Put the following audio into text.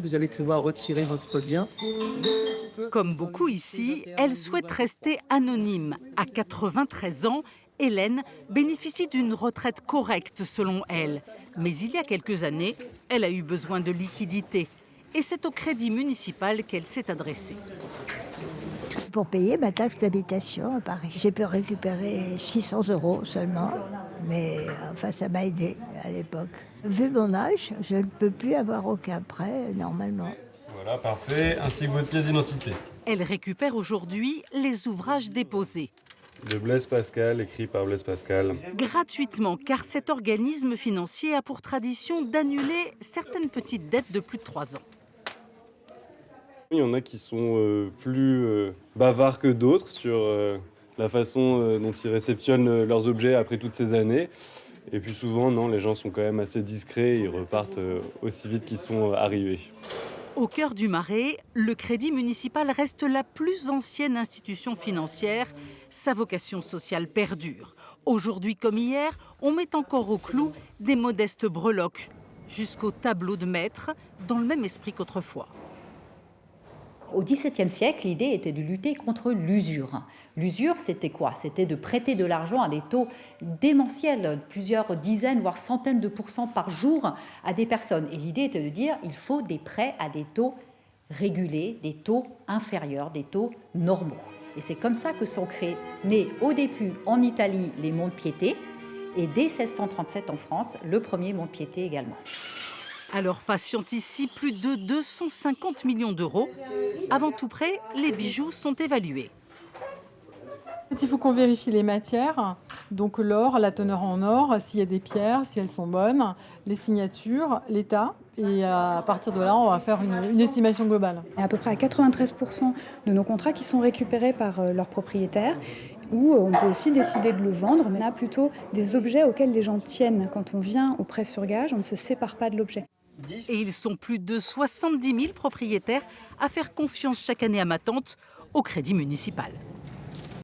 Vous allez pouvoir retirer votre bien. Comme beaucoup ici, elle souhaite rester anonyme. À 93 ans, Hélène bénéficie d'une retraite correcte selon elle. Mais il y a quelques années, elle a eu besoin de liquidités. Et c'est au crédit municipal qu'elle s'est adressée. Pour payer ma taxe d'habitation à Paris. J'ai pu récupérer 600 € seulement, mais enfin ça m'a aidé à l'époque. Vu mon âge, je ne peux plus avoir aucun prêt normalement. Voilà, parfait, ainsi que votre pièce d'identité. Elle récupère aujourd'hui les ouvrages déposés. De Blaise Pascal, écrit par Blaise Pascal. Gratuitement, car cet organisme financier a pour tradition d'annuler certaines petites dettes de plus de 3 ans. Il y en a qui sont plus bavards que d'autres sur la façon dont ils réceptionnent leurs objets après toutes ces années. Et puis souvent, non, les gens sont quand même assez discrets, ils repartent aussi vite qu'ils sont arrivés. Au cœur du Marais, le Crédit municipal reste la plus ancienne institution financière. Sa vocation sociale perdure. Aujourd'hui comme hier, on met encore au clou des modestes breloques, jusqu'au tableau de maître, dans le même esprit qu'autrefois. Au XVIIe siècle, l'idée était de lutter contre l'usure. L'usure, c'était quoi? C'était de prêter de l'argent à des taux démentiels, plusieurs dizaines, voire centaines de pourcents par jour à des personnes. Et l'idée était de dire il faut des prêts à des taux régulés, des taux inférieurs, des taux normaux. Et c'est comme ça que sont nés au début en Italie les monts-de-piété et dès 1637 en France, le premier mont-de-piété également. Alors patiente ici plus de 250 millions d'euros. Avant tout prêt, les bijoux sont évalués. Il faut qu'on vérifie les matières, donc l'or, la teneur en or, s'il y a des pierres, si elles sont bonnes, les signatures, l'état. Et à partir de là, on va faire une estimation globale. Il y a à peu près à 93% de nos contrats qui sont récupérés par leurs propriétaires, ou on peut aussi décider de le vendre, mais on a plutôt des objets auxquels les gens tiennent. Quand on vient au prêt sur gage, on ne se sépare pas de l'objet. Et ils sont plus de 70 000 propriétaires à faire confiance chaque année à ma tante au Crédit municipal.